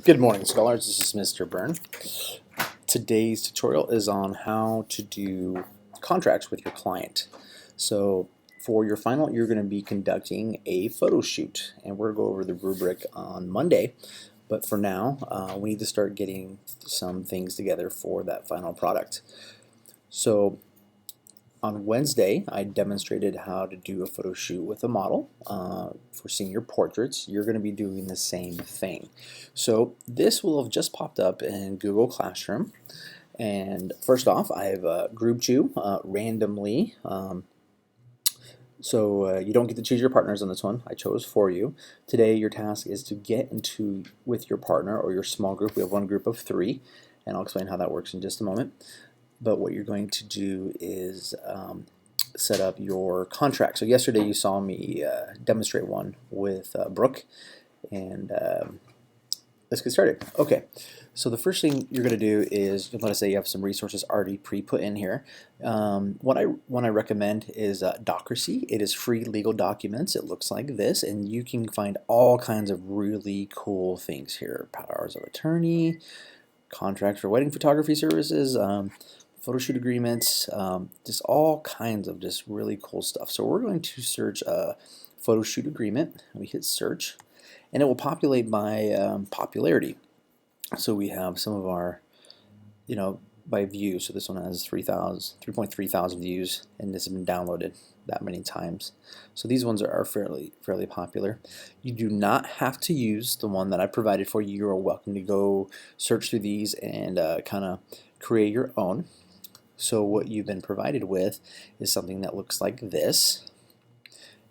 Good morning, scholars. This is Mr. Byrne. Today's tutorial is on how to do contracts with your client. So for your final, you're going to be conducting a photo shoot, and we're going to go over the rubric on Monday. But for now, we need to start getting some things together for that final product. So on Wednesday, I demonstrated how to do a photo shoot with a model for senior portraits. You're going to be doing the same thing. So this will have just popped up in Google Classroom. And first off, I've grouped you randomly. So you don't get to choose your partners on this one. I chose for you. Today, your task is to get into with your partner or your small group. We have one group of 3, and I'll explain how that works in just a moment. But what you're going to do is set up your contract. So yesterday you saw me demonstrate one with Brooke, and let's get started. Okay, so the first thing you're going to do is, let us say you have some resources already pre-put in here. What I recommend is Docracy. It is free legal documents. It looks like this, and you can find all kinds of really cool things here. Powers of attorney, contracts for wedding photography services, photo shoot agreements, just all kinds of just really cool stuff. So we're going to search a photo shoot agreement. We hit search, and it will populate by popularity. So we have some of our, by views. So this one has 3.3 thousand views, and this has been downloaded that many times. So these ones are fairly popular. You do not have to use the one that I provided for you. You are welcome to go search through these and kind of create your own. So what you've been provided with is something that looks like this,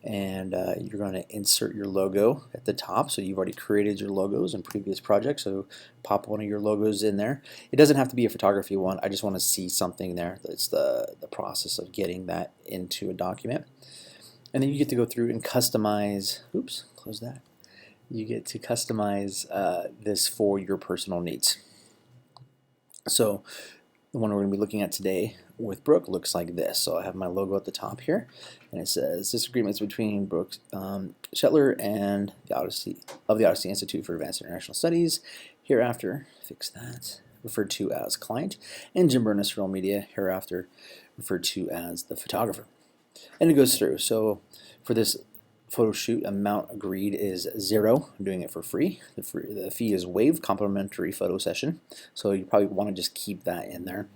and you're going to insert your logo at the top. So you've already created your logos in previous projects, so pop one of your logos in there. It doesn't have to be a photography one. I just want to see something there. That's the process of getting that into a document. And then you get to go through and customize, oops, close that. You get to customize this for your personal needs. So the one we're going to be looking at today with Brooke looks like this. So I have my logo at the top here, and it says this agreement is between Brooke Shetler and the Odyssey Institute for Advanced International Studies, hereafter, fix that, referred to as client, and Jim Byrne Real Media, hereafter referred to as the photographer. And it goes through. So for this photo shoot, amount agreed is 0. I'm doing it for free. The fee is waived, complimentary photo session. So you probably want to just keep that in there.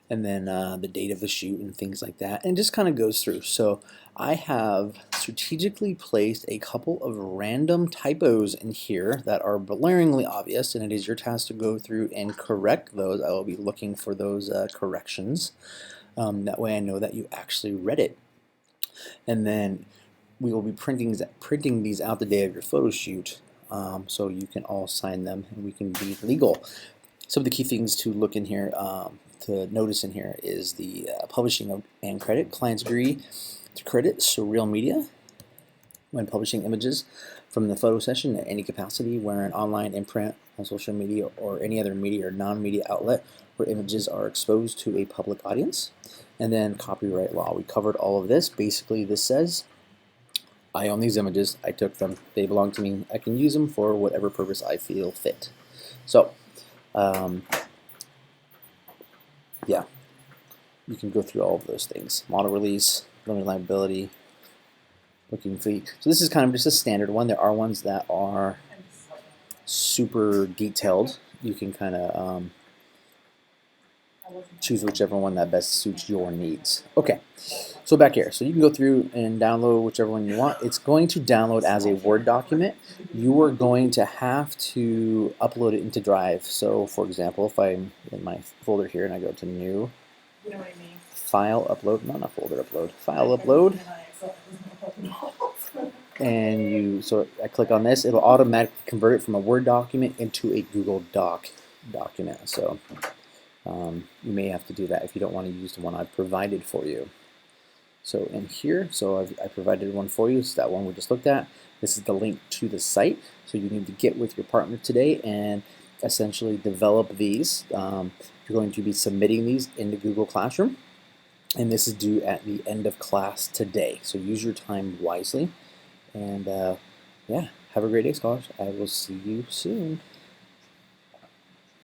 And then the date of the shoot and things like that. And it just kind of goes through. So I have strategically placed a couple of random typos in here that are blaringly obvious, and it is your task to go through and correct those. I will be looking for those corrections. That way I know that you actually read it. And then we will be printing these out the day of your photo shoot, so you can all sign them and we can be legal. Some of the key things to look in here, to notice in here, is the publishing and credit. Clients agree to credit Surreal Media when publishing images from the photo session at any capacity, where an online, in print, on social media, or any other media or non-media outlet where images are exposed to a public audience. And then copyright law. We covered all of this. Basically, this says, I own these images, I took them, they belong to me, I can use them for whatever purpose I feel fit. So, yeah, you can go through all of those things. Model release, limited liability, booking fee. So this is kind of just a standard one. There are ones that are super detailed. You can kind of choose whichever one that best suits your needs. Okay, so back here, so you can go through and download whichever one you want. It's going to download as a Word document. You are going to have to upload it into Drive. So for example, if I'm in my folder here and I go to new, file upload, not folder upload, file upload, and so I click on this, it'll automatically convert it from a Word document into a Google Doc document. So you may have to do that if you don't want to use the one I've provided for you. So in here, I provided one for you. It's that one we just looked at. This is the link to the site. So you need to get with your partner today and essentially develop these. You're going to be submitting these into Google Classroom, and this is due at the end of class today. So use your time wisely, and yeah, have a great day, scholars. I will see you soon.